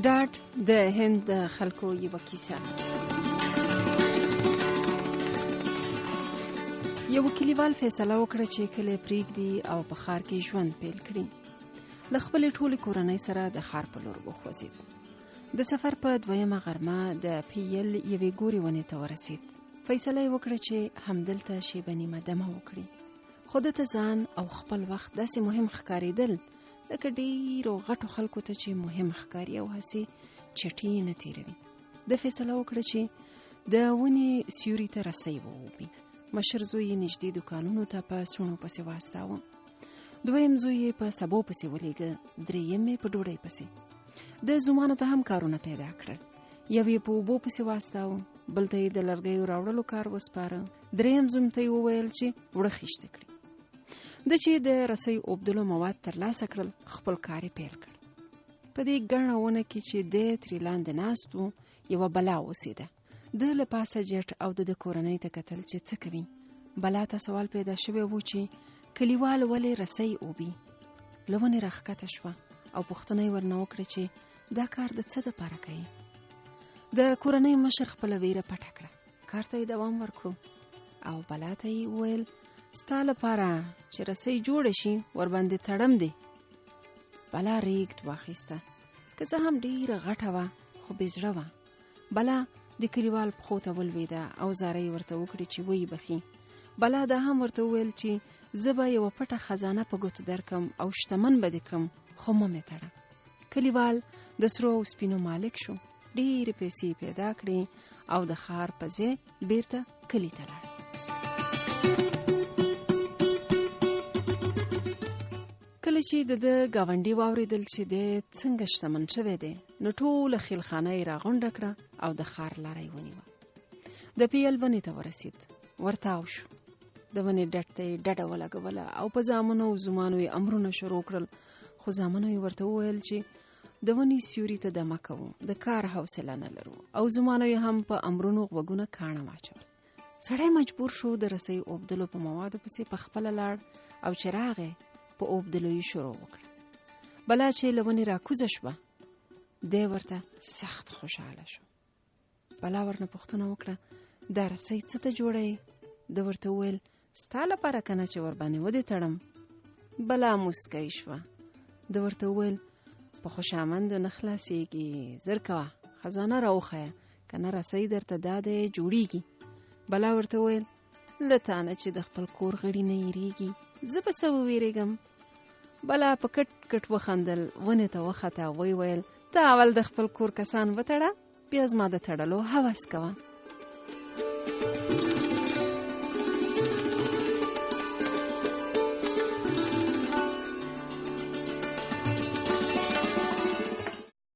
ډاډ د هند د خلکو یوه کیسه. یو کلیوال فیصله وکړه چې کلی پریږدي او په ښار کې ژوند پیل کړي. له خپلې ټولې کورنۍ سره د ښار په لور وخوځېد. د سفر په دویمه غرمه د پیل یوې ګورې ونې ته ورسېد. فیصله یې وکړه چې همدلته شیبه نیمه دمه وکړي. خو ده ته ځان او خپل وخت داسې مهم ښکارېدل لکه ډېرو غټو خلکو ته چې مهم ښکاري او هسې چټي نه تېروي. ده فیصله وکړه چې د ونې سیوري ته رسۍ ووبي. مشر زوی یې نږدې دوکانونو ته په سوڼو پسې واستاوه. دویم زوی یې په سبو پسې ولېږه. درېیم یې په ډوډۍ پسې. د زومانو ته هم کارونه پیدا کړل. یو یې په اوبو پسې واستاوه، بل ته یې د لرګیو راوړلو کار وسپاره. درېیم زوم ته یې وویل چې وړه خیشته کړي. د چې د رسۍ اوبدلو مواد ترلاسه کړل، خپل کار یې پیل کړ. په دې ګڼه ونه کې چې د ترې لاندې ناست و، یوه بلا اوسېده. د له پاسه جټ او د کورنۍ ته کتل چې څه کوي. بلا ته سوال پیدا شوی و چې کلیوال ولې رسۍ اوبي. له ونې راښکته شوه او پوښتنه یې ورنه وکړه چې دا کار د څه دپاره کوي. د کورنۍ مشر خپله ویره پټه کړه. کار ته یې دوام ورکړو او بلا ته یې وویل ستا لپاره چې رسۍ جوړه شي ورباندې تړم دی. بلا ریږد واخیسته. که څه هم ډېره غټه وه خو بې زړه وه. بلا د کلیوال پښو ته ولوېده او زاره یې ورته وکړي چې ویې بخي. بلا دا هم ورته وویل چې زه به یوه پټه خزانه په ګوتو درکم او شتمن به دې کړم، خو مه مې تړه. کلیوال د سرو او سپینو مالک شو. ډېرې پیسې پیدا کړې او د ښار په ځای بیرته کلي ته لاړ. کله چې د ګاونډي واورېدل چې د څنګه شتمن شوی دی، نو ټوله خیلخانه یې راغونډه کړه او د ښار لاره یې ونیوه. د پیل ونې ته ورسېد، ورتاو شو. د ونې ډډ ته یې ډډه ولګوله او په زامنو او زومانو یې امرونه شروع کړل. خو زامنو یې ورته وویل چې د ونې سیوري ته دمه کوو، د کار حوصله نه لرو، او زومانو یې هم په امرونو غوږونه کاڼه واچول. سړی مجبور شو د رسۍ اوبدلو په موادو پسې په خپله لاړ او چې راغی په اوبدلو یې شروع وکړه. بلا چې له ونې راکوزه شوه، دی ورته سخت خوشحاله شو. بلا ورنه پوښتنه وکړه دا رسۍ څه ته جوړه یې؟ ده ورته وویل ستا لپاره که نه چې ورباندې ودې تړم. بلا موسکی شوه. ده ورته وویل په خوشامندو نه خلاصېږي، زر کوه خزانه راوښیه، که نه رسۍ درته دا دی جوړېږي. بلا ورته وویل له تا نه چې د خپل کور غړي نه یېرېږي، زه به څه وویرېږم. بلا په کټ کټ وخندل، ونې ته وخته، ویل ته اول د خپل کور کسان وتړه، بیا زما د تړلو هوس کوه.